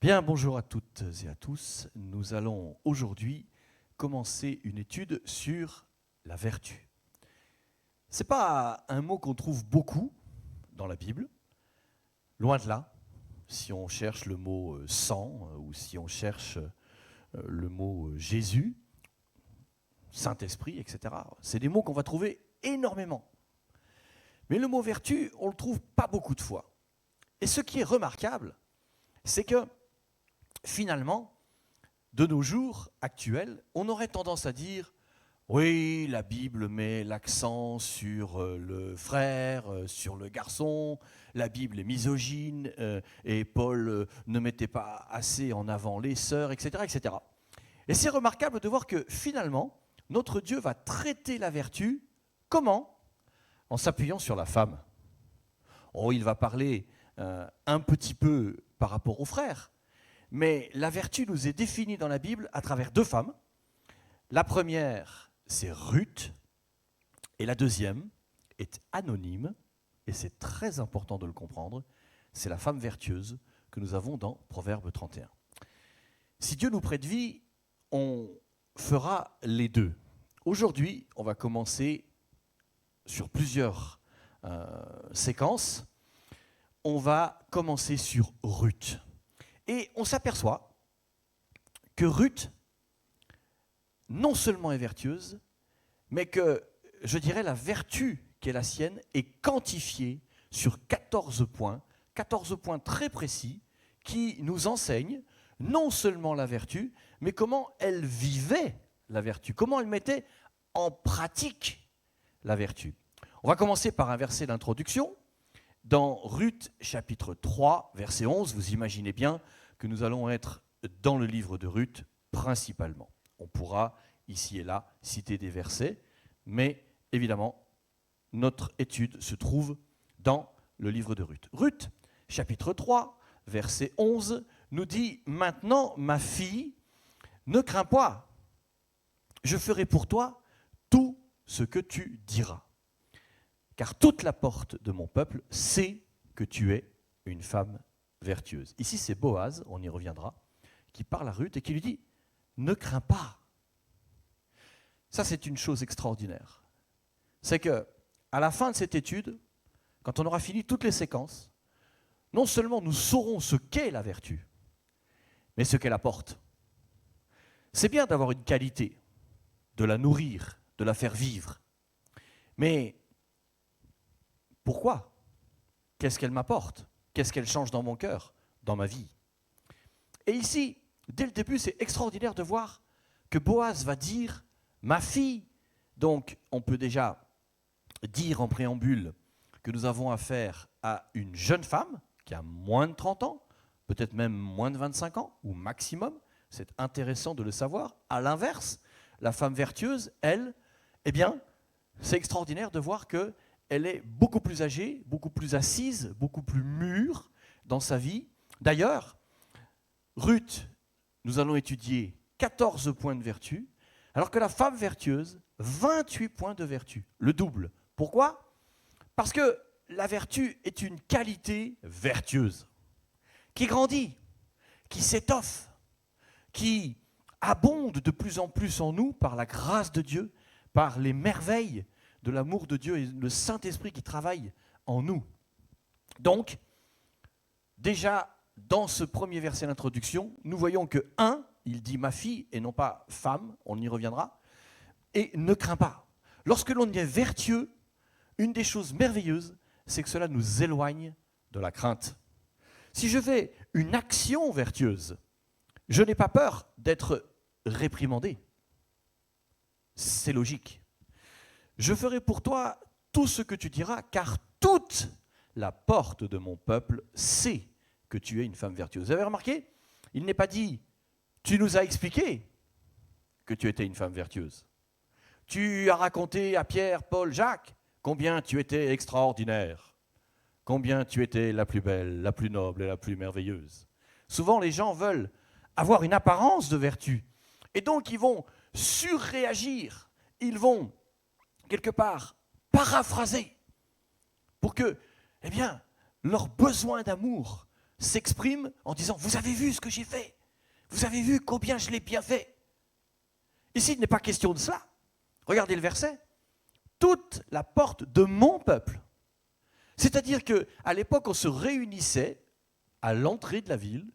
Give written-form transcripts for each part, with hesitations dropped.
Bien, bonjour à toutes et à tous. Nous allons aujourd'hui commencer une étude sur la vertu. Ce n'est pas un mot qu'on trouve beaucoup dans la Bible, loin de là. Si on cherche le mot sang ou si on cherche le mot Jésus, Saint-Esprit, etc., c'est des mots qu'on va trouver énormément. Mais le mot vertu, on ne le trouve pas beaucoup de fois. Et ce qui est remarquable, c'est que finalement, de nos jours actuels, on aurait tendance à dire « Oui, la Bible met l'accent sur le frère, sur le garçon, la Bible est misogyne, et Paul ne mettait pas assez en avant les sœurs, etc. etc. » Et c'est remarquable de voir que finalement, notre Dieu va traiter la vertu, comment ? En s'appuyant sur la femme. Oh, il va parler un petit peu par rapport aux frères, mais la vertu nous est définie dans la Bible à travers deux femmes. La première, c'est Ruth, et la deuxième est anonyme, et c'est très important de le comprendre, c'est la femme vertueuse que nous avons dans Proverbe 31. Si Dieu nous prête vie, on fera les deux. Aujourd'hui, on va commencer sur plusieurs séquences. On va commencer sur Ruth. Et on s'aperçoit que Ruth, non seulement est vertueuse, mais que, je dirais, la vertu qui est la sienne est quantifiée sur 14 points très précis, qui nous enseignent non seulement la vertu, mais comment elle vivait la vertu, comment elle mettait en pratique la vertu. On va commencer par un verset d'introduction. Dans Ruth chapitre 3, verset 11, vous imaginez bien que nous allons être dans le livre de Ruth principalement. On pourra ici et là citer des versets, mais évidemment, notre étude se trouve dans le livre de Ruth. Ruth chapitre 3, verset 11, nous dit « Maintenant, ma fille, ne crains pas, je ferai pour toi tout ce que tu diras. Car toute la porte de mon peuple sait que tu es une femme vertueuse. » Ici, c'est Boaz, on y reviendra, qui parle à Ruth et qui lui dit « Ne crains pas ». Ça, c'est une chose extraordinaire. C'est qu'à la fin de cette étude, quand on aura fini toutes les séquences, non seulement nous saurons ce qu'est la vertu, mais ce qu'elle apporte. C'est bien d'avoir une qualité, de la nourrir, de la faire vivre. Mais pourquoi ? Qu'est-ce qu'elle m'apporte ? Qu'est-ce qu'elle change dans mon cœur, dans ma vie ? Et ici, dès le début, c'est extraordinaire de voir que Boaz va dire « ma fille ». Donc, on peut déjà dire en préambule que nous avons affaire à une jeune femme qui a moins de 30 ans, peut-être même moins de 25 ans, ou maximum. C'est intéressant de le savoir. À l'inverse, la femme vertueuse, elle, eh bien, c'est extraordinaire de voir que elle est beaucoup plus âgée, beaucoup plus assise, beaucoup plus mûre dans sa vie. D'ailleurs, Ruth, nous allons étudier 14 points de vertu, alors que la femme vertueuse, 28 points de vertu, le double. Pourquoi ? Parce que la vertu est une qualité vertueuse, qui grandit, qui s'étoffe, qui abonde de plus en plus en nous par la grâce de Dieu, par les merveilles de l'amour de Dieu et le Saint-Esprit qui travaille en nous. Donc, déjà, dans ce premier verset d'introduction, nous voyons que, il dit « ma fille » et non pas « femme », on y reviendra, et « ne crains pas ». Lorsque l'on est vertueux, une des choses merveilleuses, c'est que cela nous éloigne de la crainte. Si je fais une action vertueuse, je n'ai pas peur d'être réprimandé. C'est logique. Je ferai pour toi tout ce que tu diras, car toute la porte de mon peuple sait que tu es une femme vertueuse. Vous avez remarqué ? Il n'est pas dit « tu nous as expliqué que tu étais une femme vertueuse. Tu as raconté à Pierre, Paul, Jacques combien tu étais extraordinaire, combien tu étais la plus belle, la plus noble et la plus merveilleuse. » Souvent, les gens veulent avoir une apparence de vertu, et donc ils vont surréagir, ils vont quelque part paraphraser pour que, eh bien, leur besoin d'amour s'exprime en disant « Vous avez vu ce que j'ai fait? Vous avez vu combien je l'ai bien fait ?» Ici, il n'est pas question de cela. Regardez le verset. « Toute la porte de mon peuple. » C'est-à-dire qu'à l'époque, on se réunissait à l'entrée de la ville,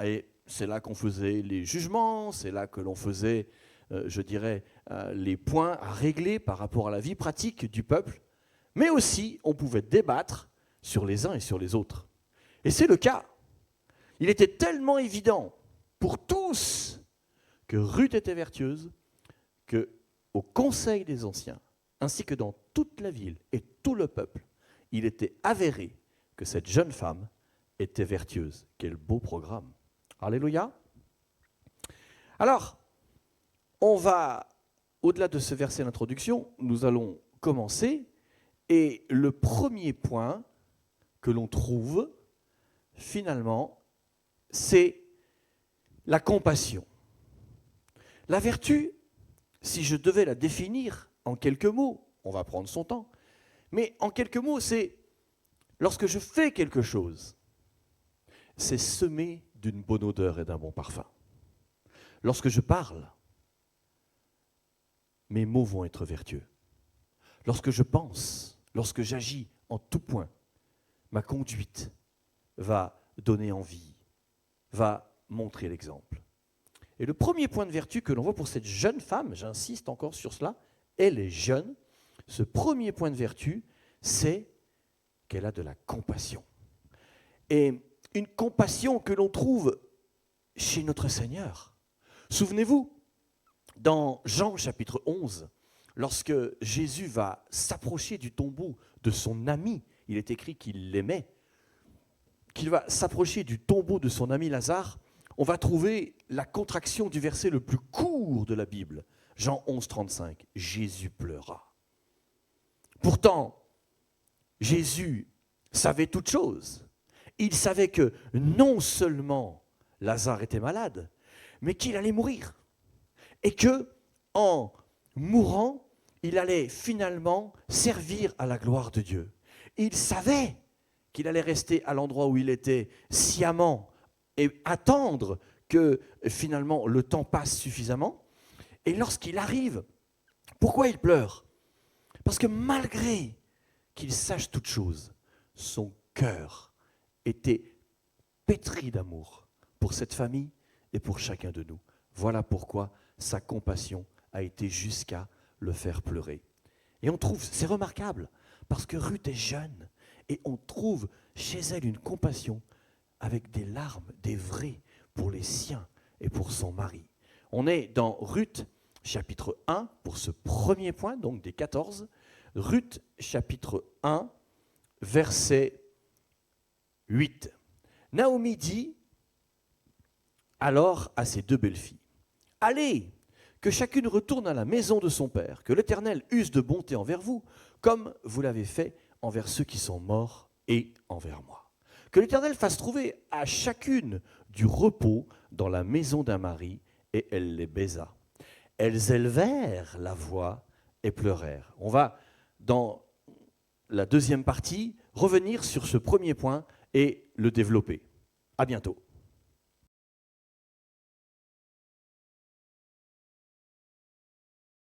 et c'est là qu'on faisait les jugements, c'est là que l'on faisait, les points à régler par rapport à la vie pratique du peuple, mais aussi on pouvait débattre sur les uns et sur les autres. Et c'est le cas. Il était tellement évident pour tous que Ruth était vertueuse, qu'au conseil des anciens, ainsi que dans toute la ville et tout le peuple, il était avéré que cette jeune femme était vertueuse. Quel beau programme. Alléluia. Alors, on va, au-delà de ce verset d'introduction, nous allons commencer. Et le premier point que l'on trouve, finalement, c'est la compassion. La vertu, si je devais la définir en quelques mots, on va prendre son temps, mais en quelques mots, c'est lorsque je fais quelque chose, c'est semé d'une bonne odeur et d'un bon parfum. Lorsque je parle, mes mots vont être vertueux. Lorsque je pense, lorsque j'agis en tout point, ma conduite va donner envie, va montrer l'exemple. Et le premier point de vertu que l'on voit pour cette jeune femme, j'insiste encore sur cela, elle est jeune, ce premier point de vertu, c'est qu'elle a de la compassion. Et une compassion que l'on trouve chez notre Seigneur. Souvenez-vous, dans Jean chapitre 11, lorsque Jésus va s'approcher du tombeau de son ami, il est écrit qu'il l'aimait, qu'il va s'approcher du tombeau de son ami Lazare, on va trouver la contraction du verset le plus court de la Bible. Jean 11, 35, Jésus pleura. Pourtant, Jésus savait toutes choses. Il savait que non seulement Lazare était malade, mais qu'il allait mourir. Et que, en mourant, il allait finalement servir à la gloire de Dieu. Il savait qu'il allait rester à l'endroit où il était sciemment et attendre que finalement le temps passe suffisamment. Et lorsqu'il arrive, pourquoi il pleure? Parce que malgré qu'il sache toutes choses, son cœur était pétri d'amour pour cette famille et pour chacun de nous. Voilà pourquoi sa compassion a été jusqu'à le faire pleurer. Et on trouve, c'est remarquable, parce que Ruth est jeune, et on trouve chez elle une compassion avec des larmes, des vrais, pour les siens et pour son mari. On est dans Ruth chapitre 1, pour ce premier point, donc des 14, Ruth chapitre 1, verset 8. Naomi dit alors à ses deux belles-filles, « Allez, que chacune retourne à la maison de son père, que l'Éternel use de bonté envers vous, comme vous l'avez fait envers ceux qui sont morts et envers moi. Que l'Éternel fasse trouver à chacune du repos dans la maison d'un mari, et elle les baisa. Elles élevèrent la voix et pleurèrent. » On va, dans la deuxième partie, revenir sur ce premier point et le développer. À bientôt.